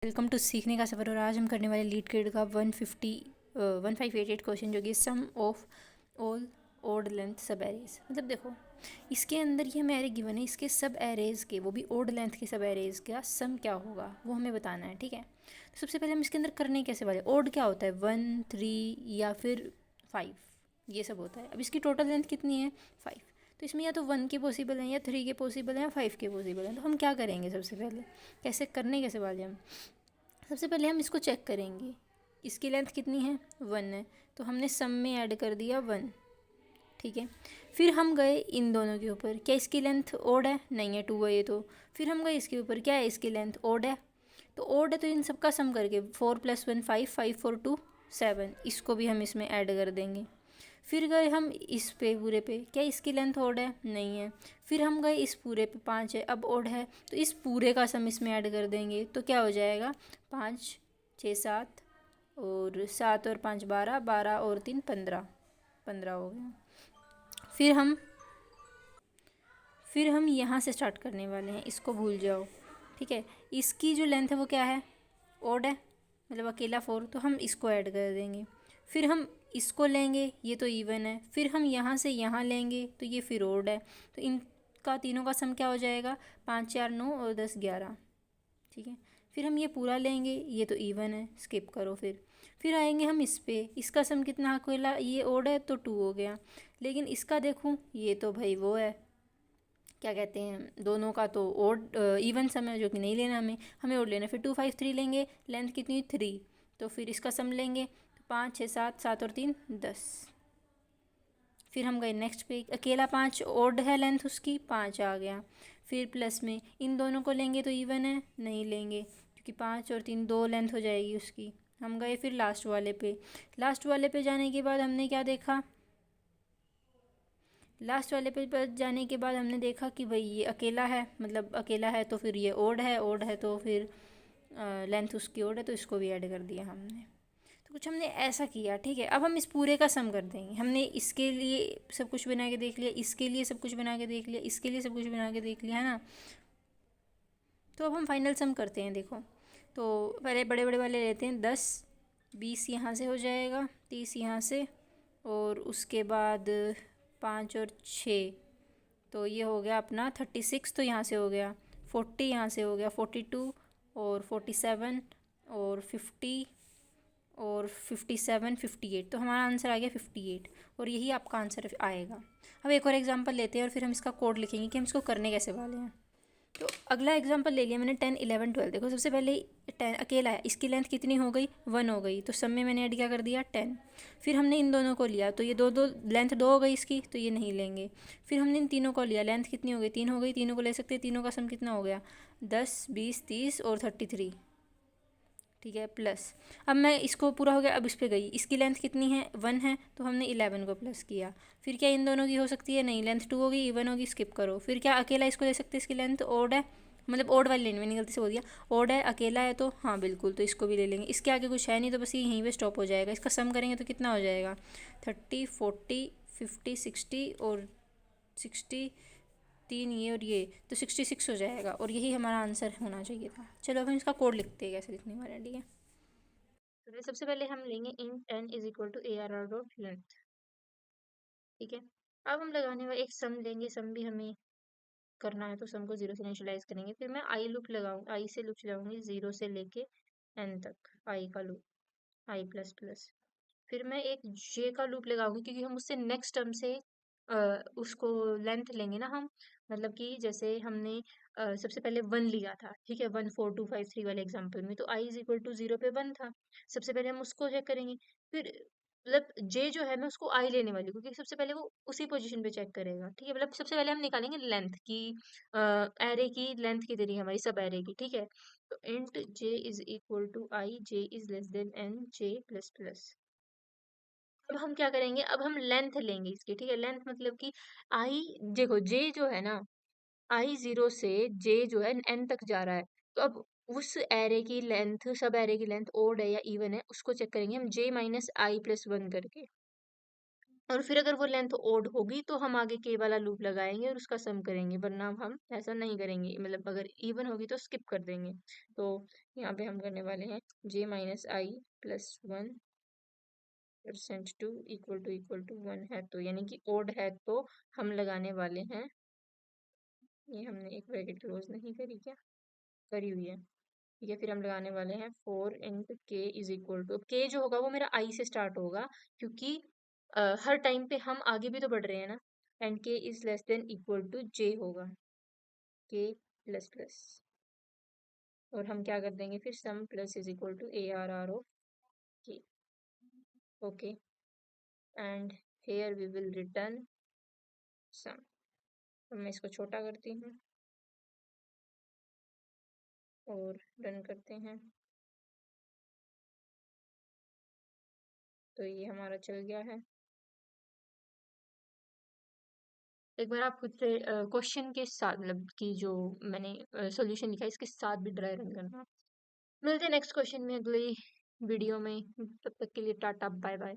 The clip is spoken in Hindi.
वेलकम टू सीखने का सफ़र। और आज हम करने वाले लीड ग्रेड का 1588 क्वेश्चन, जो कि सम ऑफ ऑल ओड लेंथ सब एरेज। मतलब देखो, इसके अंदर ये हमें एरे गिवन है, इसके सब एरेज के, वो भी ओड लेंथ के सब एरेज का सम क्या होगा वो हमें बताना है। ठीक है, तो सबसे पहले हम इसके अंदर करने कैसे वाले, ओड क्या होता है, 1 3 या फिर 5, ये सब होता है। अब इसकी टोटल लेंथ कितनी है, 5। तो इसमें या तो 1 के पॉसिबल हैं, या 3 के पॉसिबल हैं, या 5 के पॉसिबल हैं। तो हम क्या करेंगे, सबसे पहले कैसे करने कैसे वाले हम, सबसे पहले हम इसको चेक करेंगे। इसकी लेंथ कितनी है, 1 है, तो हमने सम में ऐड कर दिया 1। ठीक है, फिर हम गए इन दोनों के ऊपर, क्या इसकी लेंथ ओड है, नहीं है, 2 है ये तो। फिर हम गए इसके ऊपर, क्या है, इसकी लेंथ ओड है, तो ओड है, तो इन सबका सम करके 4 + 1 5, 5 4 2 7, इसको भी हम इसमें ऐड कर देंगे। फिर गए हम इस पे पूरे पे, क्या इसकी लेंथ ओड है, नहीं है। फिर हम गए इस पूरे पे, 5 है, अब ओड है, तो इस पूरे का सम इसमें ऐड कर देंगे, तो क्या हो जाएगा, 5 6 7, और 7 और 5 12, 12 और 3 15, 15 हो गया। फिर हम यहाँ से स्टार्ट करने वाले हैं, इसको भूल जाओ। ठीक है, इसकी जो लेंथ है वो क्या है, ओड है, मतलब अकेला 4, तो हम इसको ऐड कर देंगे। फिर हम इसको लेंगे, ये तो इवन है। फिर हम यहाँ से यहाँ लेंगे, तो ये फिर ओड है, तो इनका तीनों का सम क्या हो जाएगा, 5 4 9 और 10 11। ठीक है, फिर हम ये पूरा लेंगे, ये तो इवन है, स्किप करो। फिर आएंगे हम इस पे, इसका सम कितना, अकेला ये ओड है तो 2 हो गया। लेकिन इसका देखूँ, ये तो भाई वो है, क्या कहते हैं, दोनों का तो ओड इवन सम है, जो कि नहीं लेना हमें ओड लेना। फिर 2 5 3 लेंगे, लेंथ कितनी, 3, तो फिर इसका सम लेंगे, तो 5 6 7, 7 और 3 10। फिर हम गए नेक्स्ट पे, अकेला 5 ओड है, लेंथ उसकी 5 आ गया। फिर प्लस में इन दोनों को लेंगे, तो इवन है, नहीं लेंगे, क्योंकि 5 और 3 2 लेंथ हो जाएगी उसकी। हम गए फिर लास्ट वाले पे जाने के बाद हमने क्या देखा, लास्ट वाले पे पर जाने के बाद हमने देखा कि भाई ये अकेला है, मतलब अकेला है, तो फिर ये ओड है तो फिर लेंथ उसकी ओड है, तो इसको भी ऐड कर दिया हमने। तो कुछ हमने ऐसा किया। ठीक है, अब हम इस पूरे का सम कर देंगे। हमने इसके लिए सब कुछ बना के देख लिया, इसके लिए सब कुछ बना के देख लिया, इसके लिए सब कुछ बना के देख लिया, है ना। तो अब हम फाइनल सम करते हैं। देखो, तो पहले बड़े बड़े वाले लेते हैं, 10 20 यहाँ से हो जाएगा, 30 यहाँ से, और उसके बाद 5 और 6, तो ये हो गया अपना 36, तो यहाँ से हो गया 40, यहाँ से हो गया 42, और 47, और 50, और 57 58, तो हमारा आंसर आ गया 58, और यही आपका आंसर आएगा। अब एक और एग्जांपल लेते हैं, और फिर हम इसका कोड लिखेंगे कि हम इसको करने कैसे वाले हैं। तो अगला एग्जांपल ले लिया मैंने, 10 11 12। देखो, सबसे पहले 10 अकेला है, इसकी लेंथ कितनी हो गई, 1 हो गई, तो सब में मैंने ऐड क्या कर दिया, 10। फिर हमने इन दोनों को लिया, तो ये दो दो लेंथ 2 हो गई इसकी, तो ये नहीं लेंगे। फिर हमने इन तीनों को लिया, लेंथ कितनी हो गई, 3 हो गई, तीनों को ले सकते हैं, तीनों का सम कितना हो गया, 10 20 30 और 33। ठीक है, प्लस, अब मैं इसको पूरा हो गया, अब इस पर गई, इसकी लेंथ कितनी है, 1 है, तो हमने 11 को प्लस किया। फिर क्या इन दोनों की हो सकती है, नहीं, लेंथ 2 होगी, इवन होगी, स्किप करो। फिर क्या अकेला इसको ले सकते हैं, इसकी लेंथ ओड है, मतलब ओड वाली लेनी, मैंने गलती से बोल दिया, ओड है, अकेला है, तो हाँ बिल्कुल, तो इसको भी ले लेंगे। इसके आगे कुछ है नहीं, तो बस ये यहीं पे स्टॉप हो जाएगा। इसका सम करेंगे तो कितना हो जाएगा, 30 40 50 60 और 60, 3 ये और ये, तो 66 हो जाएगा, और यही हमारा आंसर होना चाहिए था। चलो अब हम इसका कोड लिखते हैं, कैसे लिखने वाले हैं। ठीक है, तो सबसे पहले हम लेंगे int n is equal to ARR dot length. ठीक है, अब हम लगाने वाले एक सम लेंगे, सम भी हमें करना है, तो सम को 0 से इनिशियलाइज करेंगे। फिर मैं आई लूप लगाऊँ, आई से लूप चलाऊंगी 0 से लेके n तक, आई का लूप, आई प्लस प्लस। फिर मैं एक जे का लूप लगाऊंगी, क्योंकि हम उससे नेक्स्ट टर्म से उसको लेंथ लेंगे ना हम, मतलब कि जैसे हमने सबसे पहले 1 लिया था, ठीक है, 1 4 2 5 3 वाले एग्जांपल में, तो आई इज इक्वल टू 0 पे 1 था। सबसे पहले हम उसको चेक करेंगे। फिर मतलब जे जो है मैं उसको आई लेने वाली हूँ, क्योंकि सबसे पहले वो उसी पोजीशन पे चेक करेगा। ठीक है, मतलब सबसे पहले हम निकालेंगे लेंथ की, एरे की लेंथ कितनी है हमारी, सब एरे की। ठीक है, तो int J is equal to I, J is less than N, J plus plus. अब हम क्या करेंगे, अब हम लेंथ लेंगे इसकी। ठीक है, लेंथ मतलब कि आई, देखो जे जो है ना, आई 0 से जे जो है एन तक जा रहा है, तो अब उस एरे की लेंथ, सब एरे की लेंथ ओड है या इवन है, उसको चेक करेंगे हम जे माइनस आई प्लस 1 करके। और फिर अगर वो लेंथ ओड होगी तो हम आगे के वाला लूप लगाएंगे और उसका सम करेंगे, वरना हम ऐसा नहीं करेंगे, मतलब अगर इवन होगी तो स्किप कर देंगे। तो यहाँ पे हम करने वाले हैं j minus I plus 1% 2 equal to 1 है, तो यानी कि ओड है तो हम लगाने वाले हैं, ये हमने एक ब्रैकेट क्लोज नहीं करी क्या, करी हुई है, ठीक है। फिर हम लगाने वाले हैं 4 इंटू के इज इक्वल टू, के जो होगा वो मेरा आई से स्टार्ट होगा, क्योंकि हर टाइम पे हम आगे भी तो बढ़ रहे हैं ना, and K is less than equal to J होगा, के प्लस प्लस, और हम क्या कर देंगे फिर sum plus is equal to A R R of K, okay, and here we will return sum. तो मैं इसको छोटा करती हूँ और रन करते हैं, तो ये हमारा चल गया है। एक बार आप खुद से क्वेश्चन के साथ, मतलब कि जो मैंने सॉल्यूशन लिखा है इसके साथ भी ड्राई रन करना। मिलते हैं नेक्स्ट क्वेश्चन में अगली वीडियो में, तब तक के लिए टाटा बाय बाय।